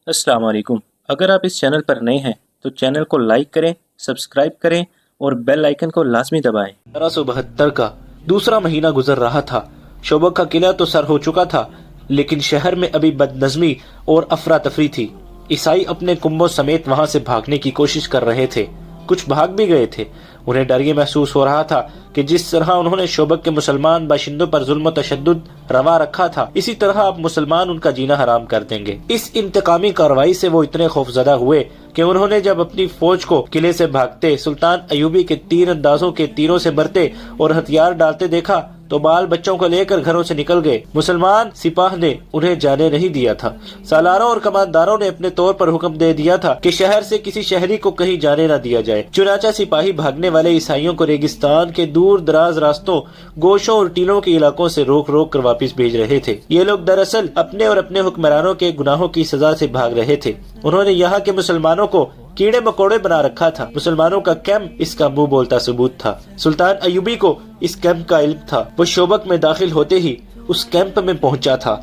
अस्सलाम वालेकुम। अगर आप इस चैनल पर नए हैं तो चैनल को लाइक करें, सब्सक्राइब करें और बेल आइकन को लाजमी दबाएं। 1772 का दूसरा महीना गुजर रहा था। शोबक का किला तो सर हो चुका था, लेकिन शहर में अभी बदनज़मी और अफरा तफरी थी। ईसाई अपने कुंभों समेत वहां से भागने की कोशिश कर रहे थे। कुछ भाग भी गए थे। उन्हें डर ये महसूस हो रहा था कि जिस तरह उन्होंने शोबक के मुसलमान बाशिंदों पर जुल्म तशद्दुद रवा रखा था, इसी तरह अब मुसलमान उनका जीना हराम कर देंगे। इस इंतकामी कार्रवाई से वो इतने खौफजदा हुए कि उन्होंने जब अपनी फौज को किले से भागते सुल्तान अयूबी के तीर अंदाजों के तीरों से मरते और हथियार डालते देखा तो बाल बच्चों को लेकर घरों से निकल गए। मुसलमान सिपाह ने उन्हें जाने नहीं दिया था। सालारों और कमांडरों ने अपने तौर पर हुक्म दे दिया था कि शहर से किसी शहरी को कहीं जाने न दिया जाए। चुनाचा सिपाही भागने वाले ईसाइयों को रेगिस्तान के दूर दराज रास्तों, गोशों और टीलों के इलाकों से रोक रोक कर वापस भेज रहे थे। ये लोग दरअसल अपने और अपने हुक्मरानों के गुनाहों की सजा से भाग रहे थे। उन्होंने यहाँ के मुसलमानों को कीड़े मकोड़े बना रखा था। मुसलमानों का कैंप इसका मुंह बोलता सबूत था। सुल्तान अयूबी को इस कैंप का इल्म था। वो शोबक में दाखिल होते ही उस कैंप में पहुंचा था।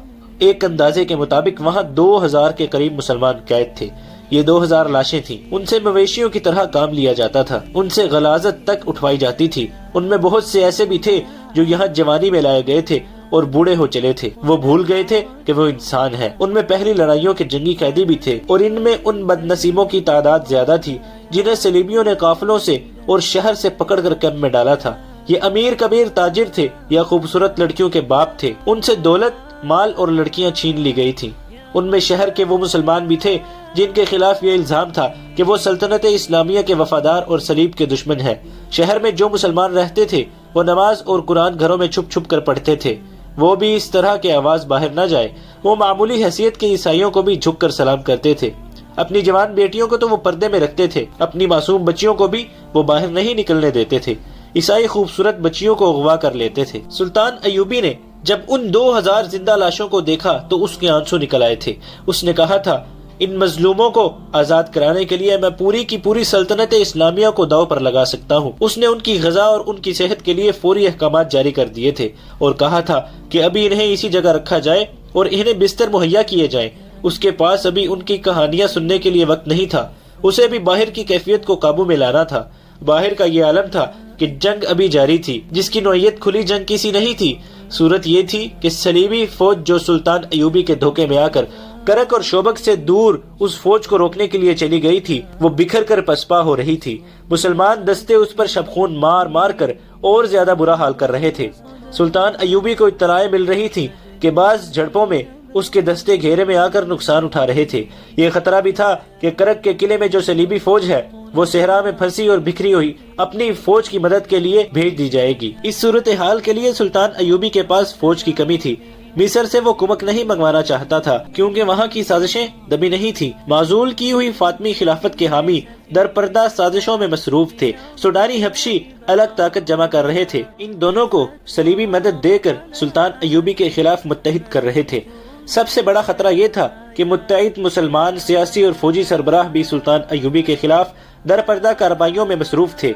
एक अंदाजे के मुताबिक वहाँ 2000 के करीब मुसलमान कैद थे। ये 2000 लाशें थीं। उनसे मवेशियों की तरह काम लिया जाता था। उनसे गलाजत तक उठवाई जाती थी। उनमें बहुत से ऐसे भी थे जो यहाँ जवानी में लाए गए थे और बूढ़े हो चले थे। वो भूल गए थे कि वो इंसान है। उनमें पहली लड़ाइयों के जंगी कैदी भी थे और इनमें उन बदनसीबों की तादाद ज्यादा थी जिन्हें सलीबियों ने काफिलों से और शहर से पकड़कर कैंप में डाला था। ये अमीर कबीर ताजिर थे या खूबसूरत लड़कियों के बाप थे। उनसे दौलत, माल और लड़कियां छीन ली गई थी। उनमें शहर के वो मुसलमान भी थे जिनके खिलाफ ये इल्जाम था कि वो सल्तनत इस्लामिया के वफादार और सलीब के दुश्मन है। शहर में जो मुसलमान रहते थे वो नमाज और कुरान घरों में छुप छुप कर पढ़ते थे। वो भी इस तरह की आवाज बाहर न जाए। वो मामूली हैसियत के ईसाइयों को भी झुक कर सलाम करते थे। अपनी जवान बेटियों को तो वो पर्दे में रखते थे। अपनी मासूम बच्चियों को भी वो बाहर नहीं निकलने देते थे। ईसाई खूबसूरत बच्चियों को अगवा कर लेते थे। सुल्तान अयूबी ने जब उन 2000 जिंदा लाशों को देखा तो उसके आंसू निकल आए थे। उसने कहा था, इन मजलूमों को आजाद कराने के लिए मैं पूरी की पूरी सल्तनत इस्लामिया को दाव पर लगा सकता हूँ। उसने उनकी गजा और उनकी सेहत के लिए फौरी अहकामात जारी कर दिए थे और कहा था कि अभी इन्हें इसी जगह रखा जाए और इन्हें बिस्तर मुहैया किए जाएं। उसके पास अभी उनकी कहानियां सुनने के लिए वक्त नहीं था। उसे भी बाहर की कैफियत को काबू में लाना था। बाहर का ये आलम था कि जंग अभी जारी थी, जिसकी नौयत खुली जंग की सी नहीं थी। सूरत ये थी कि सलीबी फौज जो सुल्तान अयूबी के धोखे में आकर करक और शोबक से दूर उस फौज को रोकने के लिए चली गई थी, वो बिखर कर पसपा हो रही थी। मुसलमान दस्ते उस पर शबखून मार मार कर और ज्यादा बुरा हाल कर रहे थे। सुल्तान अयूबी को इत्तलाएं मिल रही थी कि बाज झड़पों में उसके दस्ते घेरे में आकर नुकसान उठा रहे थे। ये खतरा भी था कि करक के किले में जो सलीबी फौज है वो सहरा में फंसी और बिखरी हुई अपनी फौज की मदद के लिए भेज दी जाएगी। इस सूरत हाल के लिए सुल्तान अयूबी के पास फौज की कमी थी। मिस्र से वो कुमक नहीं मंगवाना चाहता था क्योंकि वहाँ की साजिशें दबी नहीं थी। माजूल की हुई फातमी खिलाफत के हामी दरपर्दा साजिशों में मसरूफ थे। सुडानी हबशी अलग ताकत जमा कर रहे थे। इन दोनों को सलीबी मदद देकर सुल्तान अयूबी के खिलाफ मुत्तहिद कर रहे थे। सबसे बड़ा खतरा ये था कि मुत्तहिद मुसलमान सियासी और फौजी सरबराह भी सुल्तान अयूबी के खिलाफ दरपर्दा कार्रवाइयों में मसरूफ थे।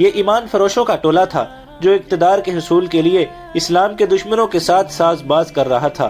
ये ईमान फरोशों का टोला था जो इक्तदार के हसूल के लिए इस्लाम के दुश्मनों के साथ साजबाज कर रहा था।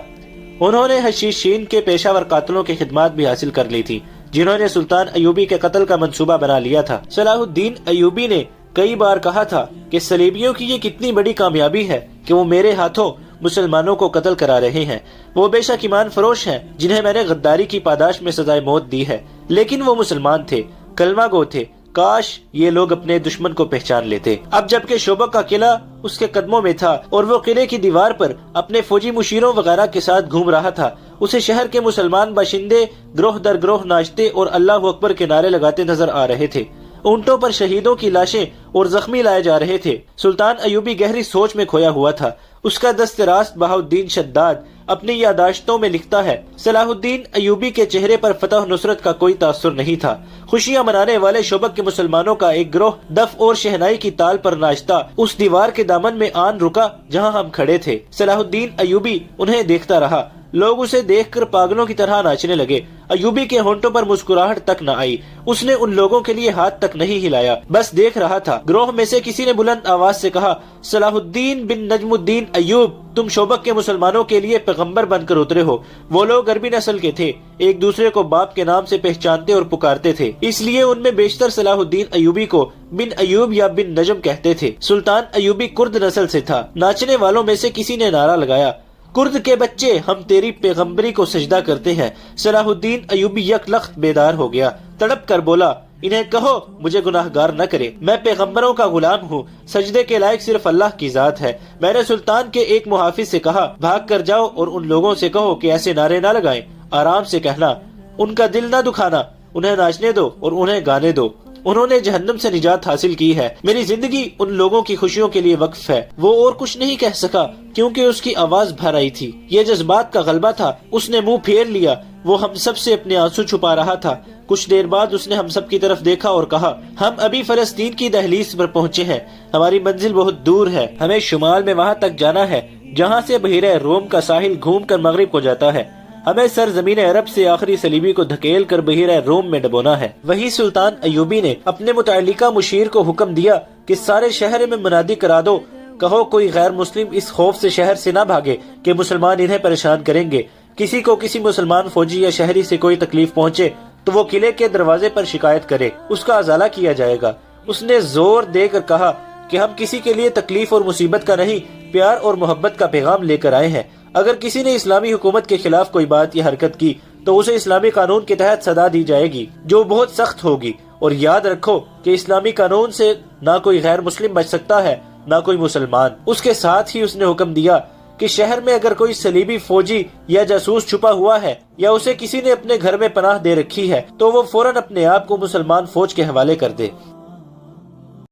उन्होंने हशीशीन के पेशावर कातलों की खिदमत भी हासिल कर ली थी जिन्होंने सुल्तान अयूबी के कत्ल का मंसूबा बना लिया था। सलाहुद्दीन अयूबी ने कई बार कहा था कि सलीबियों की ये कितनी बड़ी कामयाबी है कि वो मेरे हाथों मुसलमानों को कत्ल करा रहे हैं। वो बेशक ईमान फरोश हैं जिन्हें मैंने गद्दारी की पादाश में सजाए मौत दी है, लेकिन वो मुसलमान थे, कलमा गो थे। काश ये लोग अपने दुश्मन को पहचान लेते। अब जबकि शोबक का किला उसके कदमों में था और वो किले की दीवार पर अपने फौजी मुशीरों वगैरह के साथ घूम रहा था, उसे शहर के मुसलमान बाशिंदे ग्रोह दर ग्रोह नाचते और अल्लाह अकबर के नारे लगाते नजर आ रहे थे। ऊंटों पर शहीदों की लाशें और जख्मी लाए जा रहे थे। सुल्तान अयूबी गहरी सोच में खोया हुआ था। उसका दस्ते रास्त बहाउद्दीन शद्दाद अपनी यादाश्तों में लिखता है, सलाहुद्दीन अयूबी के चेहरे पर फतह नुसरत का कोई तासुर नहीं था। खुशियां मनाने वाले शोबक के मुसलमानों का एक ग्रोह दफ और शहनाई की ताल पर नाचता उस दीवार के दामन में आन रुका जहां हम खड़े थे। सलाहुद्दीन अयूबी उन्हें देखता रहा। लोग उसे देखकर पागलों की तरह नाचने लगे। अयूबी के होंठों पर मुस्कुराहट तक न आई। उसने उन लोगों के लिए हाथ तक नहीं हिलाया, बस देख रहा था। ग्रोह में से किसी ने बुलंद आवाज से कहा, सलाहुद्दीन बिन नजमुद्दीन अयूब, तुम शोबक के मुसलमानों के लिए पैगंबर बनकर उतरे हो। वो लोग अरबी नस्ल के थे, एक दूसरे को बाप के नाम से पहचानते और पुकारते थे, इसलिए उनमें बेशतर सलाहुद्दीन अयूबी को बिन अयूब या बिन नजम कहते थे। सुल्तान अयूबी कुर्द नस्ल से था। नाचने वालों में से किसी ने नारा लगाया, कुर्द के बच्चे, हम तेरी पैगंबरी को सजदा करते हैं। सलाहुद्दीन अयूबी यकलख्त बेदार हो गया, तड़प कर बोला, इन्हें कहो मुझे गुनाहगार न करे, मैं पैगंबरों का गुलाम हूँ, सजदे के लायक सिर्फ अल्लाह की जात है। मैंने सुल्तान के एक मुहाफिज से कहा, भाग कर जाओ और उन लोगों से कहो कि ऐसे नारे ना लगाएं, आराम से कहना, उनका दिल ना दुखाना, उन्हें नाचने दो और उन्हें गाने दो। उन्होंने जहन्नम से निजात हासिल की है। मेरी जिंदगी उन लोगों की खुशियों के लिए वक्फ है। वो और कुछ नहीं कह सका क्योंकि उसकी आवाज भर आई थी। ये जज्बात का गलबा था। उसने मुंह फेर लिया। वो हम सब से अपने आंसू छुपा रहा था। कुछ देर बाद उसने हम सब की तरफ देखा और कहा, हम अभी फलस्तीन की दहलीज पर पहुँचे हैं। हमारी मंजिल बहुत दूर है। हमें शुमाल में वहाँ तक जाना है जहाँ से बहिरे रोम का साहिल घूम कर मगरिब को जाता है। हमें सरजमीन अरब से आखिरी सलीबी को धकेल कर बहिरा रोम में डबोना है। वही सुल्तान अयूबी ने अपने मुतअल्लिका मुशीर को हुक्म दिया कि सारे शहर में मुनादी करा दो, कहो कोई गैर मुस्लिम इस खौफ से शहर से ना भागे कि मुसलमान इन्हें परेशान करेंगे। किसी को किसी मुसलमान फौजी या शहरी से कोई तकलीफ पहुँचे तो वो किले के दरवाजे पर शिकायत करे, उसका अजाला किया जाएगा। उसने जोर देकर कहा कि हम किसी के लिए तकलीफ और मुसीबत का नहीं, प्यार और मोहब्बत का पैगाम लेकर आए हैं। अगर किसी ने इस्लामी हुकूमत के खिलाफ कोई बात या हरकत की तो उसे इस्लामी कानून के तहत सजा दी जाएगी, जो बहुत सख्त होगी। और याद रखो कि इस्लामी कानून से ना कोई गैर मुस्लिम बच सकता है, ना कोई मुसलमान। उसके साथ ही उसने हुक्म दिया कि शहर में अगर कोई सलीबी फौजी या जासूस छुपा हुआ है या उसे किसी ने अपने घर में पनाह दे रखी है तो वो फौरन अपने आप को मुसलमान फौज के हवाले कर दे।